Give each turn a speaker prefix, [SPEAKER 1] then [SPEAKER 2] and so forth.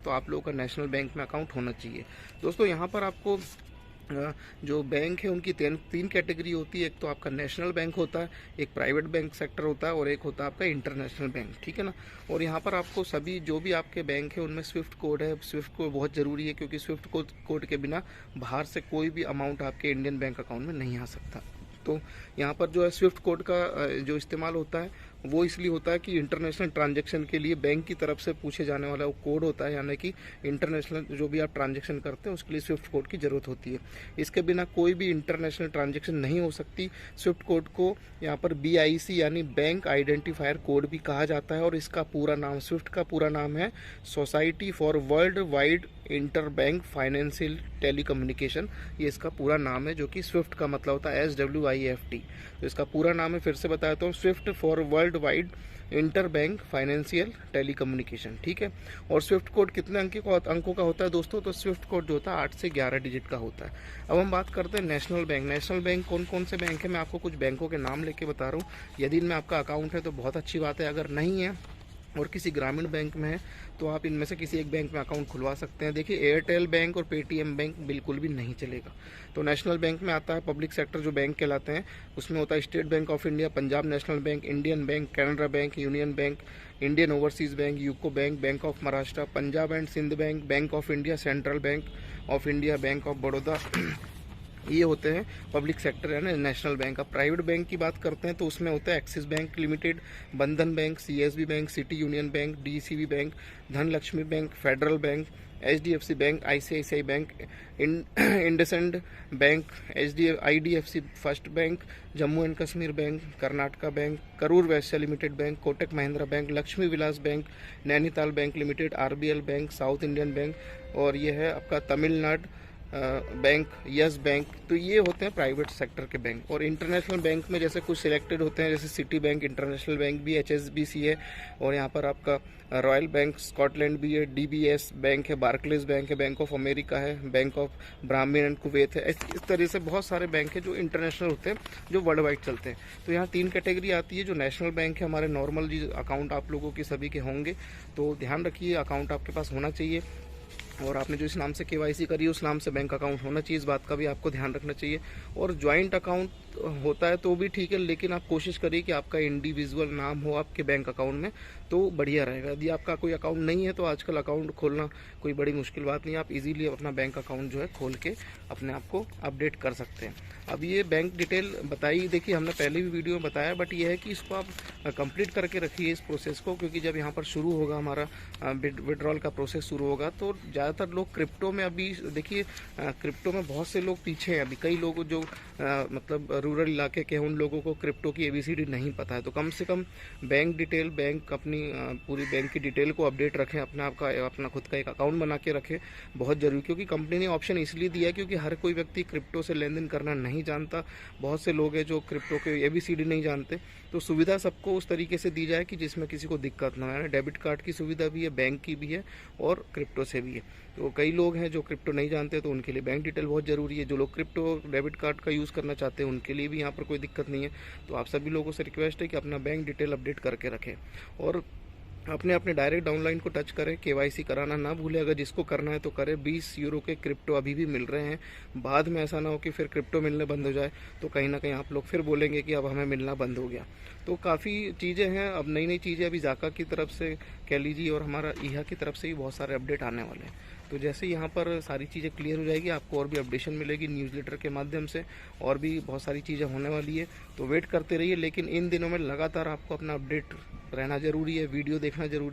[SPEAKER 1] तो आप लोगों का नेशनल बैंक में अकाउंट होना चाहिए। दोस्तों यहाँ पर आपको जो बैंक है उनकी तीन कैटेगरी होती है। एक तो आपका नेशनल बैंक होता है, एक प्राइवेट बैंक सेक्टर होता है और एक होता है आपका इंटरनेशनल बैंक, ठीक है ना। और यहाँ पर आपको सभी जो भी आपके बैंक है उनमें स्विफ्ट कोड है। स्विफ्ट कोड बहुत ज़रूरी है क्योंकि स्विफ्ट कोड के बिना बाहर से कोई भी अमाउंट आपके इंडियन बैंक अकाउंट में नहीं आ सकता। तो यहाँ पर जो है स्विफ्ट कोड का जो इस्तेमाल होता है वो इसलिए होता है कि इंटरनेशनल ट्रांजैक्शन के लिए बैंक की तरफ से पूछे जाने वाला वो कोड होता है, यानी कि इंटरनेशनल जो भी आप ट्रांजैक्शन करते हैं उसके लिए स्विफ्ट कोड की ज़रूरत होती है। इसके बिना कोई भी इंटरनेशनल ट्रांजैक्शन नहीं हो सकती। स्विफ्ट कोड को यहाँ पर BIC यानी बैंक आइडेंटिफायर कोड भी कहा जाता है और इसका पूरा नाम, स्विफ्ट का पूरा नाम है society for world wide inter bank financial telecommunication. ये इसका पूरा नाम है, जो कि स्विफ्ट का मतलब होता है SWIFT। तो इसका पूरा नाम है, फिर से बताता हूँ, Swift for world wide inter bank financial telecommunication, ठीक है। और स्विफ्ट कोड कितने अंकों का होता है दोस्तों? तो स्विफ्ट कोड जो होता है 8 से 11 डिजिट का होता है। अब हम बात करते हैं नेशनल बैंक। नेशनल बैंक कौन कौन से बैंक है, मैं आपको कुछ बैंकों के नाम लेके बता रहा हूँ। यदि इनमें आपका अकाउंट है तो बहुत अच्छी बात है, अगर नहीं है और किसी ग्रामीण बैंक में है तो आप इनमें से किसी एक बैंक में अकाउंट खुलवा सकते हैं। देखिए, एयरटेल बैंक और पेटीएम बैंक बिल्कुल भी नहीं चलेगा। तो नेशनल बैंक में आता है पब्लिक सेक्टर जो बैंक कहलाते हैं, उसमें होता है state bank of India, Punjab national bank, Indian bank, Canara bank, union bank, Indian overseas bank, UCO bank, bank of Maharashtra, Punjab and Sindh bank, bank of India, central bank of India, bank of Baroda. ये होते हैं public sector यानी national bank. अब private bank की बात करते हैं तो उसमें होता है axis bank limited, Bandhan bank, CSB bank, city union bank, DCB bank, Dhanlaxmi bank, federal bank, HDFC bank, ICICI bank, IndusInd bank, IDFC first bank, Jammu and Kashmir bank, Karnataka bank, Karur Vysya limited bank, Kotak Mahindra bank, Lakshmi Vilas bank, Nainital bank limited, RBL bank, south Indian bank, और ये है आपका Tamil Nadu bank, yes bank. तो ये होते हैं private sector के bank. और इंटरनेशनल बैंक में जैसे कुछ सिलेक्टेड होते हैं, जैसे सिटी बैंक, इंटरनेशनल बैंक भी, HSBC है, और यहाँ पर आपका रॉयल बैंक स्कॉटलैंड भी है, DBS बैंक है, बार्कलेज बैंक है, बैंक ऑफ अमेरिका है, bank of Brahmin and Kuwait है। इस तरह से बहुत सारे बैंक हैं जो इंटरनेशनल होते हैं, जो वर्ल्ड वाइड चलते हैं। तो यहाँ 3 कैटेगरी आती है। जो नेशनल बैंक है, हमारे नॉर्मल जी अकाउंट आप लोगों के सभी के होंगे, तो ध्यान रखिए अकाउंट आपके पास होना चाहिए, और आपने जो इस नाम से KYC करी उस नाम से बैंक अकाउंट होना चाहिए, इस बात का भी आपको ध्यान रखना चाहिए। और ज्वाइंट अकाउंट होता है तो भी ठीक है, लेकिन आप कोशिश करिए कि आपका इंडिविजुअल नाम हो आपके बैंक अकाउंट में, तो बढ़िया रहेगा। यदि आपका कोई अकाउंट नहीं है तो आजकल अकाउंट खोलना कोई बड़ी मुश्किल बात नहीं है, आप इजीली अपना बैंक अकाउंट जो है खोल के अपने आप को अपडेट कर सकते हैं। अब ये बैंक डिटेल बताई, देखिए हमने पहले भी वीडियो में बताया, बट ये है कि इसको आप कंप्लीट करके रखिए इस प्रोसेस को, क्योंकि जब यहाँ पर शुरू होगा हमारा विड्रॉल का प्रोसेस शुरू होगा तो ज़्यादातर लोग क्रिप्टो में, अभी देखिए क्रिप्टो में बहुत से लोग पीछे हैं। अभी कई लोग जो मतलब रूरल इलाके के हैं उन लोगों को क्रिप्टो की ABCD नहीं पता है। तो कम से कम बैंक डिटेल, बैंक अपनी पूरी बैंक की डिटेल को अपडेट रखें, अपना खुद का एक अकाउंट बना के रखें, बहुत जरूरी। क्योंकि कंपनी ने ऑप्शन इसलिए दिया है क्योंकि हर कोई व्यक्ति क्रिप्टो से लेन देन करना नहीं जानता। बहुत से लोग हैं जो क्रिप्टो के ABCD नहीं जानते। तो सुविधा सबको उस तरीके से दी जाए कि जिसमें किसी को दिक्कत ना हो। डेबिट कार्ड की सुविधा भी है, बैंक की भी है और क्रिप्टो से भी है। तो कई लोग हैं जो क्रिप्टो नहीं जानते, तो उनके लिए बैंक डिटेल बहुत ज़रूरी है। जो लोग क्रिप्टो डेबिट कार्ड का यूज़ करना चाहते हैं उनके लिए भी यहाँ पर कोई दिक्कत नहीं है। तो आप सभी लोगों से रिक्वेस्ट है कि अपना बैंक डिटेल अपडेट करके रखें, और अपने डायरेक्ट डाउनलाइन को टच करें। KYC कराना ना भूलें, अगर जिसको करना है तो करें। 20 यूरो के क्रिप्टो अभी भी मिल रहे हैं, बाद में ऐसा ना हो कि फिर क्रिप्टो मिलने बंद हो जाए तो कहीं ना कहीं आप लोग फिर बोलेंगे कि अब हमें मिलना बंद हो गया। तो काफ़ी चीज़ें हैं, अब नई नई चीज़ें अभी जाका की तरफ से कह लीजिए और हमारा ईहा की तरफ से भी बहुत सारे अपडेट आने वाले हैं। तो जैसे यहाँ पर सारी चीज़ें क्लियर हो जाएगी, आपको और भी अपडेशन मिलेगी न्यूज़लेटर के माध्यम से, और भी बहुत सारी चीज़ें होने वाली है। तो वेट करते रहिए, लेकिन इन दिनों में लगातार आपको अपना अपडेट रहना ज़रूरी है, वीडियो देखना ज़रूरी है।